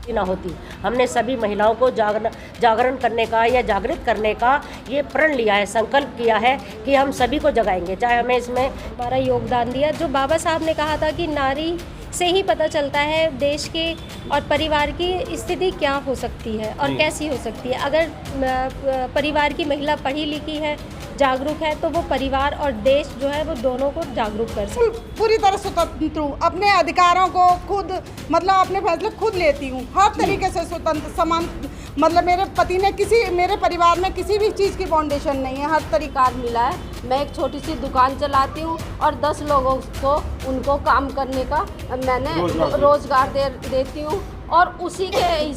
ना होती। हमने सभी महिलाओं को जागरण करने का या जागृत करने का ये प्रण लिया है, संकल्प किया है कि हम सभी को जगाएंगे, चाहे हमें इसमें हमारा योगदान दिया। जो बाबा साहब ने कहा था कि नारी से ही पता चलता है देश के और परिवार की स्थिति क्या हो सकती है और कैसी हो सकती है। अगर परिवार की महिला पढ़ी लिखी है, जागरूक है, तो वो परिवार और देश जो है वो दोनों को जागरूक कर सकते। पूरी तरह स्वतंत्र हूँ, अपने अधिकारों को खुद मतलब अपने फैसले खुद लेती हूँ, हर तरीके से स्वतंत्र समान। मतलब मेरे पति ने मेरे परिवार में किसी भी चीज़ की फाउंडेशन नहीं है, हर तरीका मिला है। मैं एक छोटी सी दुकान चलाती हूँ और 10 लोगों को उनको काम करने का मैंने रोजगार देती हूँ। और उसी के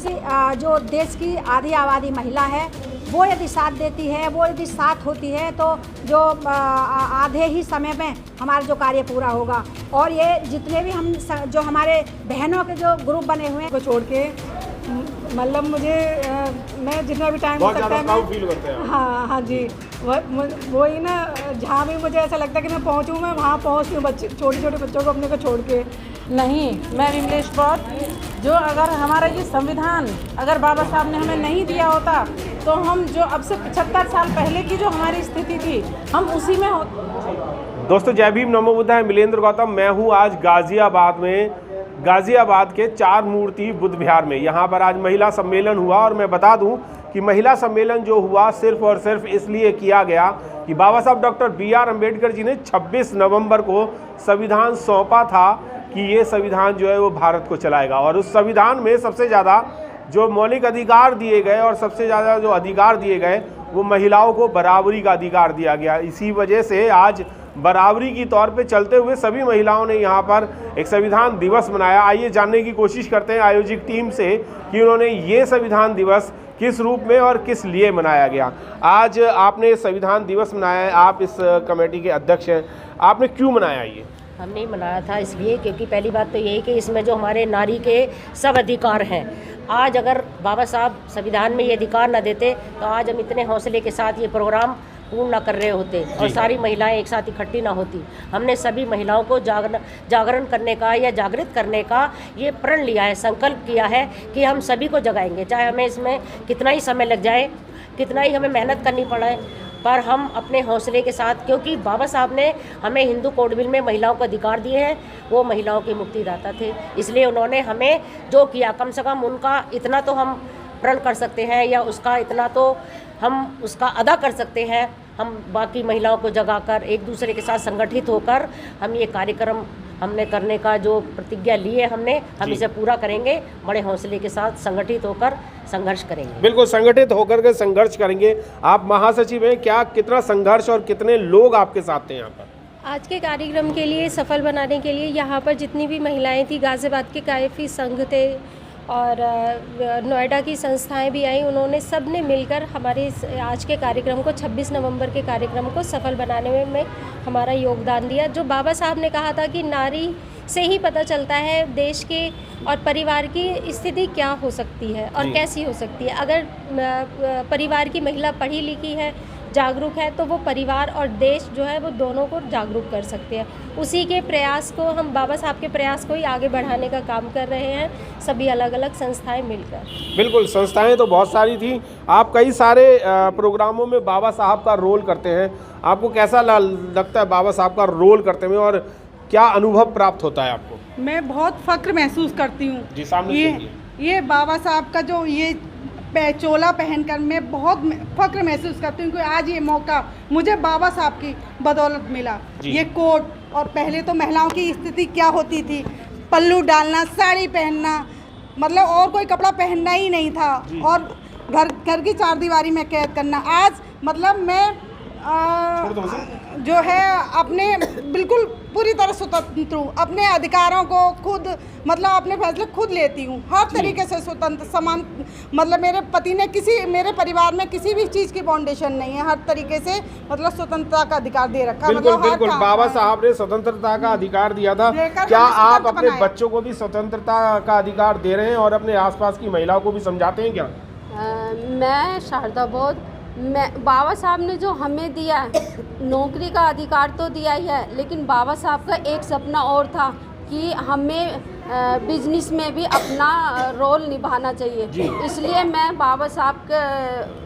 जो देश की आधी आबादी महिला है वो यदि साथ देती है, वो यदि साथ होती है, तो जो आधे ही समय में हमारा जो कार्य पूरा होगा। और ये जितने भी हम जो हमारे बहनों के जो ग्रुप बने हुए हैं को छोड़ के मतलब मुझे मैं जितना भी टाइम हो सकता है मैं फील करते हैं। हाँ जी, वही ना, जहाँ भी मुझे ऐसा लगता है कि मैं पहुँचूँ, मैं वहाँ पहुँचती हूँ। बच्चे छोटे बच्चों को अपने को छोड़ के नहीं। मैं विमलेश कौर, जो अगर हमारा ये संविधान अगर बाबा साहब ने हमें नहीं दिया होता तो हम जो अब से 75 साल पहले की जो हमारी स्थिति थी हम उसी में होते। दोस्तों जय भीम, नमो बुद्धाय। मिलेंद्र गौतम मैं हूँ आज गाजियाबाद में, गाजियाबाद के चार मूर्ति बुद्ध विहार में। यहाँ पर आज महिला सम्मेलन हुआ और मैं बता दूँ कि महिला सम्मेलन जो हुआ सिर्फ और सिर्फ इसलिए किया गया कि बाबा साहब डॉक्टर B.R. अम्बेडकर जी ने 26 नवंबर को संविधान सौंपा था कि ये संविधान जो है वो भारत को चलाएगा। और उस संविधान में सबसे ज़्यादा जो मौलिक अधिकार दिए गए और सबसे ज़्यादा जो अधिकार दिए गए वो महिलाओं को बराबरी का अधिकार दिया गया। इसी वजह से आज बराबरी की तौर पे चलते हुए सभी महिलाओं ने यहाँ पर एक संविधान दिवस मनाया। आइए जानने की कोशिश करते हैं आयोजक टीम से कि उन्होंने ये संविधान दिवस किस रूप में और किस लिए मनाया गया। आज आपने संविधान दिवस मनाया है, आप इस कमेटी के अध्यक्ष हैं, आपने क्यों मनाया ये? हमने मनाया था इसलिए क्योंकि पहली बात तो यही कि इसमें जो हमारे नारी के सब अधिकार हैं, आज अगर बाबा साहब संविधान में ये अधिकार न देते तो आज हम इतने हौसले के साथ ये प्रोग्राम पूर्ण न कर रहे होते और सारी महिलाएं एक साथ इकट्ठी ना होती। हमने सभी महिलाओं को जागरण करने का या जागृत करने का ये प्रण लिया है, संकल्प किया है कि हम सभी को जगाएंगे, चाहे हमें इसमें कितना ही समय लग जाए, कितना ही हमें मेहनत करनी पड़े, पर हम अपने हौसले के साथ, क्योंकि बाबा साहब ने हमें हिंदू कोड बिल में महिलाओं को अधिकार दिए हैं, वो महिलाओं के मुक्तिदाता थे, इसलिए उन्होंने हमें जो किया कम से कम उनका इतना तो हम प्रण कर सकते हैं या उसका इतना तो हम उसका अदा कर सकते हैं। हम बाकी महिलाओं को जगाकर एक दूसरे के साथ संगठित होकर हम ये कार्यक्रम हमने करने का जो प्रतिज्ञा ली है हम इसे पूरा करेंगे, बड़े हौसले के साथ संगठित होकर संघर्ष करेंगे। बिल्कुल संगठित होकर के संघर्ष करेंगे। आप महासचिव हैं, क्या कितना संघर्ष और कितने लोग आपके साथ हैं यहाँ पर? आज के कार्यक्रम के लिए सफल बनाने के लिए यहाँ पर जितनी भी महिलाएं थी, गाजियाबाद के काफ़ी संघ थे और नोएडा की संस्थाएं भी आई, उन्होंने सब ने मिलकर हमारे आज के कार्यक्रम को 26 नवंबर के कार्यक्रम को सफल बनाने में हमारा योगदान दिया। जो बाबा साहब ने कहा था कि नारी से ही पता चलता है देश के और परिवार की स्थिति क्या हो सकती है और कैसी हो सकती है। अगर परिवार की महिला पढ़ी लिखी है, जागरूक है, तो वो परिवार और देश जो है वो दोनों को जागरूक कर सकते हैं। उसी के प्रयास को हम बाबा साहब के प्रयास को ही आगे बढ़ाने का काम कर रहे हैं, सभी अलग अलग संस्थाएं मिलकर। बिल्कुल, संस्थाएं तो बहुत सारी थी, आप कई सारे प्रोग्रामों में बाबा साहब का रोल करते हैं। आपको कैसा लगता है बाबा साहब का रोल करते हुए और क्या अनुभव प्राप्त होता है आपको? मैं बहुत फक्र महसूस करती हूँ। जी, सामने ये बाबा साहब का जो ये चोला पहनकर मैं बहुत फक्र महसूस करती हूँ कि आज ये मौका मुझे बाबा साहब की बदौलत मिला। ये कोट, और पहले तो महिलाओं की स्थिति क्या होती थी, पल्लू डालना, साड़ी पहनना, मतलब और कोई कपड़ा पहनना ही नहीं था, और घर की चारदीवारी में कैद करना। आज मतलब मैं जो है अपने बिल्कुल पूरी तरह स्वतंत्र हूँ, अपने अधिकारों को खुद मतलब अपने फैसले खुद लेती हूँ, हर तरीके से स्वतंत्र समान। मतलब मेरे पति ने मेरे परिवार में किसी भी चीज़ की फाउंडेशन नहीं है, हर तरीके से मतलब स्वतंत्रता का अधिकार दे रखा। बिल्कुल बिल्कुल, बाबा साहब ने स्वतंत्रता का अधिकार दिया था। क्या आप अपने बच्चों को भी स्वतंत्रता का अधिकार दे रहे हैं और अपने आसपास की महिलाओं को भी समझाते हैं क्या? मैं शारदा बोध, बाबा साहब ने जो हमें दिया नौकरी का अधिकार तो दिया ही है, लेकिन बाबा साहब का एक सपना और था कि हमें बिजनेस में भी अपना रोल निभाना चाहिए। इसलिए मैं बाबा साहब के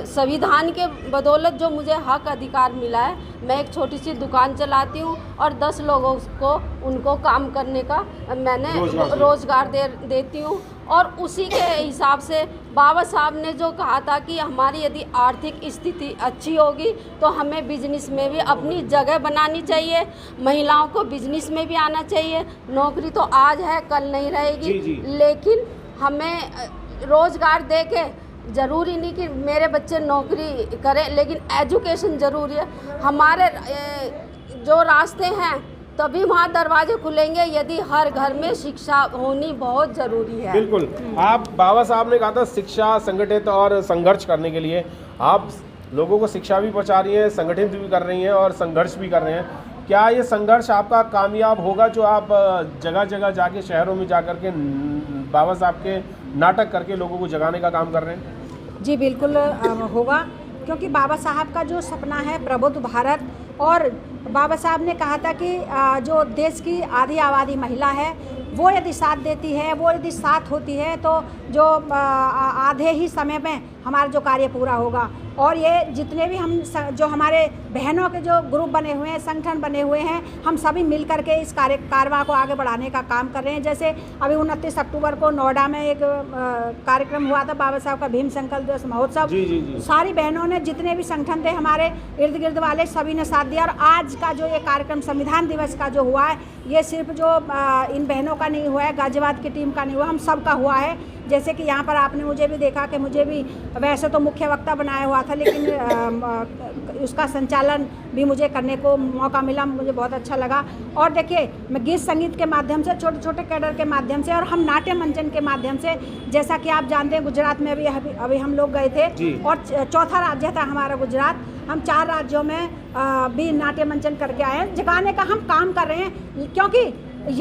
संविधान के बदौलत जो मुझे हक अधिकार मिला है, मैं एक छोटी सी दुकान चलाती हूँ और 10 लोगों को उनको काम करने का मैंने रोज़गार देती हूँ। और उसी के हिसाब से बाबा साहब ने जो कहा था कि हमारी यदि आर्थिक स्थिति अच्छी होगी तो हमें बिजनेस में भी अपनी जगह बनानी चाहिए, महिलाओं को बिजनेस में भी आना चाहिए। नौकरी तो आज है, कल नहीं रहेगी, लेकिन हमें रोज़गार दे के, ज़रूरी नहीं कि मेरे बच्चे नौकरी करें, लेकिन एजुकेशन ज़रूरी है। हमारे जो रास्ते हैं तभी वहाँ दरवाजे खुलेंगे यदि हर घर में शिक्षा होनी बहुत ज़रूरी है। बिल्कुल, आप बाबा साहब ने कहा था शिक्षा, संगठित और संघर्ष करने के लिए आप लोगों को शिक्षा भी पहुँचा रही हैं, संगठित भी कर रही हैं और संघर्ष भी कर रहे हैं। क्या ये संघर्ष आपका कामयाब होगा जो आप जगह जगह जाके शहरों में जा कर के बाबा साहब के नाटक करके लोगों को जगाने का काम कर रहे हैं? जी बिल्कुल होगा, क्योंकि बाबा साहब का जो सपना है प्रबुद्ध भारत, और बाबा साहब ने कहा था कि जो देश की आधी आबादी महिला है वो यदि साथ देती है, वो यदि साथ होती है तो जो आधे ही समय में हमारा जो कार्य पूरा होगा। और ये जितने भी हम जो हमारे बहनों के जो ग्रुप बने हुए हैं, संगठन बने हुए हैं, हम सभी मिल कर के इस कारवां को आगे बढ़ाने का काम कर रहे हैं। जैसे अभी 29 अक्टूबर को नोएडा में एक कार्यक्रम हुआ था बाबा साहब का भीम संकल्प दिवस महोत्सव। सारी बहनों ने, जितने भी संगठन थे हमारे इर्द गिर्द वाले, सभी ने साथ दिया। और आज का जो ये कार्यक्रम संविधान दिवस का जो हुआ है, ये सिर्फ जो इन बहनों का नहीं हुआ है, गाजियाबाद की टीम का नहीं हुआ, हम सब का हुआ है। जैसे कि यहाँ पर आपने मुझे भी देखा कि मुझे भी वैसे तो मुख्य वक्ता बनाया हुआ था, लेकिन उसका संचालन भी मुझे करने को मौका मिला, मुझे बहुत अच्छा लगा। और देखिए, मैं गीत संगीत के माध्यम से, छोटे छोटे कैडर के माध्यम से, और हम नाट्य मंचन के माध्यम से, जैसा कि आप जानते हैं गुजरात में अभी हम लोग गए थे और चौथा राज्य था हमारा गुजरात। हम 4 राज्यों में भी नाट्य मंचन करके आए हैं। जगाने का हम काम कर रहे हैं, क्योंकि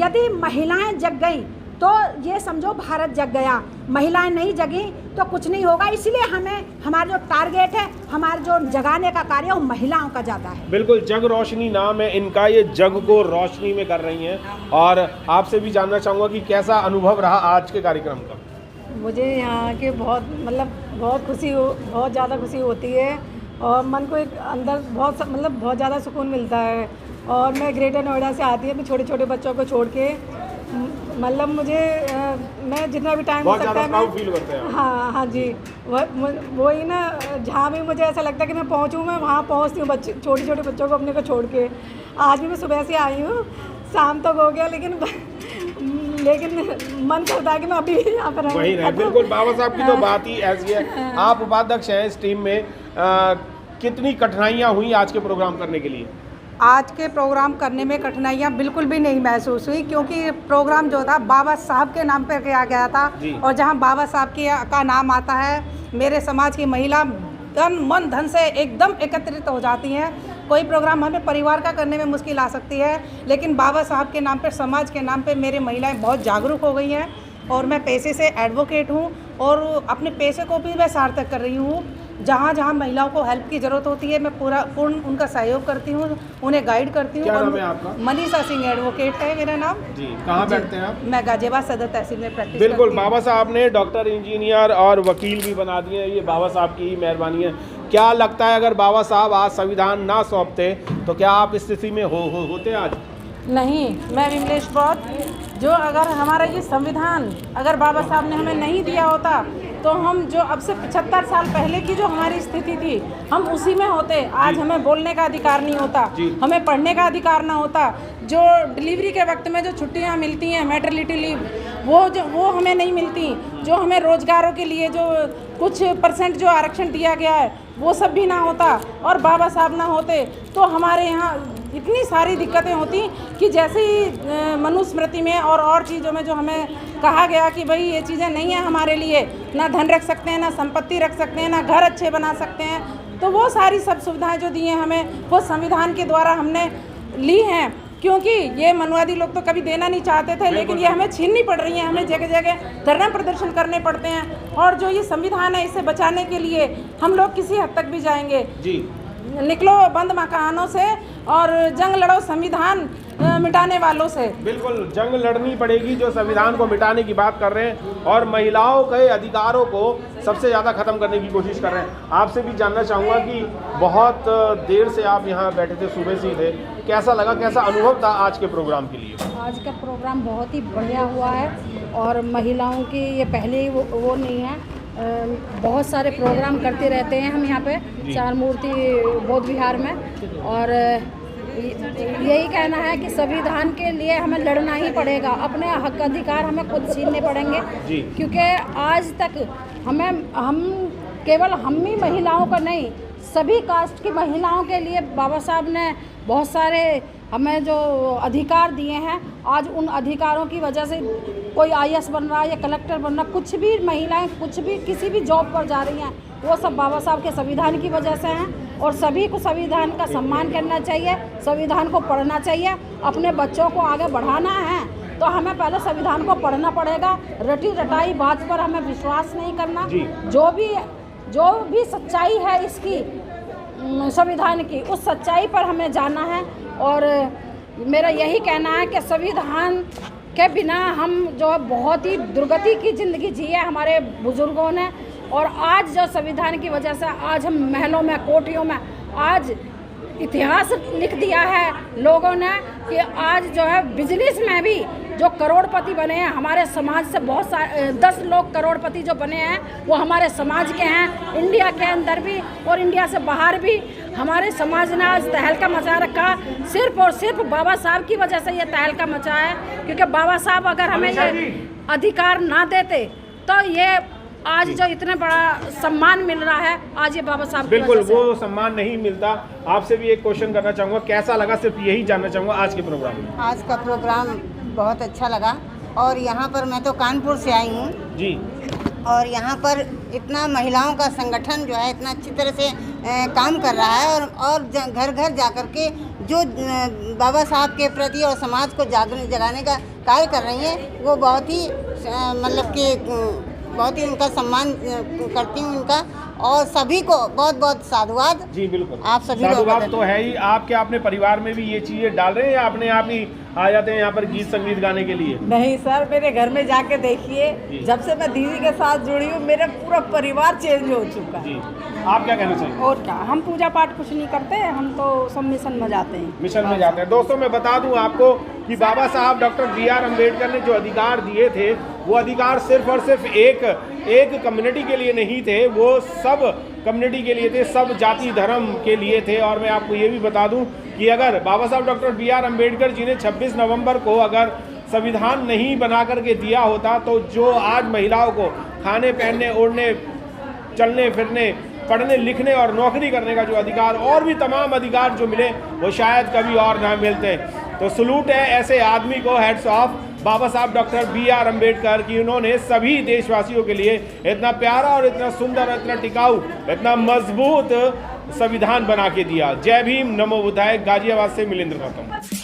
यदि महिलाएं जग गई तो ये समझो भारत जग गया। महिलाएं नहीं जगी तो कुछ नहीं होगा। इसलिए हमारा जो टारगेट है, हमारा जो जगाने का कार्य, वो महिलाओं का ज़्यादा है। बिल्कुल, जग रोशनी नाम है इनका, ये जग को रोशनी में कर रही हैं। और आपसे भी जानना चाहूँगा कि कैसा अनुभव रहा आज के कार्यक्रम का? मुझे यहाँ के बहुत बहुत ज़्यादा खुशी होती है और मन को एक अंदर बहुत ज़्यादा सुकून मिलता है। और मैं ग्रेटर नोएडा से आती हूँ अपने छोटे छोटे बच्चों को छोड़ के, मुझे मैं जितना भी टाइम हो सकता है फील करते हैं। हाँ जी, वही ना, जहाँ भी मुझे ऐसा लगता है कि मैं पहुँचूँ, मैं वहाँ पहुँचती हूँ छोटे छोटे बच्चों को अपने को छोड़ के। आज भी मैं सुबह से आई हूँ, शाम तक हो गया, लेकिन मन करता है कि मैं अभी यहाँ पर वही रहे। बिल्कुल, बाबा साहब की तो बात ही ऐसी है। आप उपाध्यक्ष हैं इस टीम में, कितनी कठिनाइयाँ हुई आज के प्रोग्राम करने के लिए? आज के प्रोग्राम करने में कठिनाइयाँ बिल्कुल भी नहीं महसूस हुई, क्योंकि प्रोग्राम जो था बाबा साहब के नाम पर किया गया था। और जहाँ बाबा साहब का नाम आता है, मेरे समाज की महिला तन मन धन से एकदम एकत्रित हो जाती हैं। कोई प्रोग्राम हमें परिवार का करने में मुश्किल आ सकती है, लेकिन बाबा साहब के नाम पर, समाज के नाम पर मेरी महिलाएं बहुत जागरूक हो गई हैं। और मैं पेशे से एडवोकेट हूँ और अपने पेशे को भी मैं सार्थक कर रही हूँ। जहाँ जहाँ महिलाओं को हेल्प की ज़रूरत होती है, मैं पूर्ण उनका सहयोग करती हूँ, उन्हें गाइड करती हूँ। क्या नाम है आपका? मनीषा सिंह एडवोकेट है मेरा नाम जी। कहाँ बैठते हैं आप? मैं गाजियाबाद सदर तहसील में प्रैक्टिस बिल्कुल, करती हूँ। बाबा साहब ने डॉक्टर, इंजीनियर और वकील भी बना दिए, ये बाबा साहब की ही मेहरबानी है। क्या लगता है, अगर बाबा साहब आज संविधान ना सौंपते तो क्या आप इस स्थिति में होते आज? नहीं, मैं विमलेश बौद्ध, जो अगर हमारा ये संविधान अगर बाबा साहब ने हमें नहीं दिया होता तो हम जो अब से 75 साल पहले की जो हमारी स्थिति थी, हम उसी में होते। आज हमें बोलने का अधिकार नहीं होता, हमें पढ़ने का अधिकार ना होता, जो डिलीवरी के वक्त में जो छुट्टियां मिलती हैं, मैटरनिटी लीव, वो हमें नहीं मिलती। जो हमें रोजगारों के लिए जो कुछ % जो आरक्षण दिया गया है, वो सब भी ना होता। और बाबा साहब ना होते तो हमारे यहाँ इतनी सारी दिक्कतें होती कि जैसे ही मनुस्मृति में और चीज़ों में जो हमें कहा गया कि भाई ये चीज़ें नहीं है हमारे लिए, ना धन रख सकते हैं, ना संपत्ति रख सकते हैं, ना घर अच्छे बना सकते हैं, तो वो सारी सब सुविधाएं जो दी हैं हमें, वो संविधान के द्वारा हमने ली हैं। क्योंकि ये मनुवादी लोग तो कभी देना नहीं चाहते थे, लेकिन ये हमें छीननी पड़ रही है, हमें जगह जगह धरना प्रदर्शन करने पड़ते हैं। और जो ये संविधान है, इसे बचाने के लिए हम लोग किसी हद तक भी जाएंगे। निकलो बंद मकानों से और जंग लड़ो संविधान मिटाने वालों से। बिल्कुल जंग लड़नी पड़ेगी जो संविधान को मिटाने की बात कर रहे हैं और महिलाओं के अधिकारों को सबसे ज़्यादा ख़त्म करने की कोशिश कर रहे हैं। आपसे भी जानना चाहूँगा कि बहुत देर से आप यहाँ बैठे थे, सुबह से ही थे, कैसा लगा, कैसा अनुभव था आज के प्रोग्राम के लिए? आज का प्रोग्राम बहुत ही बढ़िया हुआ है और महिलाओं की ये पहले ही वो नहीं है, बहुत सारे प्रोग्राम करते रहते हैं हम यहाँ पे चार मूर्ति बौद्ध विहार में। और यही कहना है कि संविधान के लिए हमें लड़ना ही पड़ेगा, अपने हक अधिकार हमें खुद छीनने पड़ेंगे, क्योंकि आज तक हम केवल हम ही महिलाओं का नहीं, सभी कास्ट की महिलाओं के लिए बाबा साहब ने बहुत सारे हमें जो अधिकार दिए हैं। आज उन अधिकारों की वजह से कोई IAS बन रहा है या कलेक्टर बन रहा, कुछ भी महिलाएं कुछ भी किसी भी जॉब पर जा रही हैं, वो सब बाबा साहब के संविधान की वजह से हैं। और सभी को संविधान का सम्मान करना चाहिए, संविधान को पढ़ना चाहिए। अपने बच्चों को आगे बढ़ाना है तो हमें पहले संविधान को पढ़ना पड़ेगा। रटी रटाई बात पर हमें विश्वास नहीं करना। जो भी सच्चाई है इसकी संविधान की, उस सच्चाई पर हमें जाना है। और मेरा यही कहना है कि संविधान के बिना हम जो बहुत ही दुर्गति की ज़िंदगी जी है हमारे बुज़ुर्गों ने, और आज जो संविधान की वजह से आज हम महलों में कोठियों में आज इतिहास लिख दिया है लोगों ने कि आज जो है बिजनेस में भी जो करोड़पति बने हैं हमारे समाज से, बहुत सारे 10 लोग करोड़पति जो बने हैं वो हमारे समाज के हैं, इंडिया के अंदर भी और इंडिया से बाहर भी। हमारे समाज ने आज तहलका मचा रखा, सिर्फ और सिर्फ बाबा साहब की वजह से ये तहलका मचा है, क्योंकि बाबा साहब अगर हमें ये अधिकार ना देते तो ये आज जो इतना बड़ा सम्मान मिल रहा है आज ये बाबा साहब बिल्कुल वो सम्मान नहीं मिलता। आपसे भी एक क्वेश्चन करना चाहूँगा, कैसा लगा, सिर्फ यही जानना चाहूँगा आज के प्रोग्राम में? आज का प्रोग्राम बहुत अच्छा लगा और यहाँ पर मैं तो कानपुर से आई हूँ जी, और यहाँ पर इतना महिलाओं का संगठन जो है इतना अच्छी तरह से काम कर रहा है और घर घर जाकर के जो बाबा साहब के प्रति और समाज को जगाने का कार्य कर रही हैं, वो बहुत ही मतलब कि बहुत ही उनका सम्मान करती हूँ उनका, और सभी को बहुत बहुत साधुवाद। जी बिल्कुल, आप सभी साधुवाद तो है ही। आप क्या अपने परिवार में भी ये चीज़ें डाल रहे हैं या अपने आप ही आ जाते हैं यहाँ पर गीत संगीत गाने के लिए? नहीं सर, मेरे घर में जाके देखिए, जब से मैं दीदी के साथ जुड़ी हूँ मेरा पूरा परिवार चेंज हो चुका है। जी, आप क्या कहना चाहिए? और क्या, हम पूजा पाठ कुछ नहीं करते, हम तो सब मिशन में जाते हैं। मिशन में जाते हैं। दोस्तों मैं बता दूं आपको कि बाबा साहब डॉक्टर B.R. अम्बेडकर ने जो अधिकार दिए थे वो अधिकार सिर्फ और सिर्फ एक कम्युनिटी के लिए नहीं थे, वो सब कम्युनिटी के लिए थे, सब जाति धर्म के लिए थे। और मैं आपको ये भी बता दूं कि अगर बाबा साहब डॉक्टर B.R. अम्बेडकर जी ने 26 नवंबर को अगर संविधान नहीं बना करके दिया होता तो जो आज महिलाओं को खाने पहनने ओढ़ने चलने फिरने पढ़ने लिखने और नौकरी करने का जो अधिकार और भी तमाम अधिकार जो मिले वो शायद कभी और ना मिलते। तो सलूट है ऐसे आदमी को, हेड्स ऑफ बाबा साहब डॉक्टर B.R. अम्बेडकर की, उन्होंने सभी देशवासियों के लिए इतना प्यारा और इतना सुंदर, इतना टिकाऊ, इतना मजबूत संविधान बना के दिया। जय भीम, नमो बुद्धाय। गाजियाबाद से मिलेंद्र गौतम।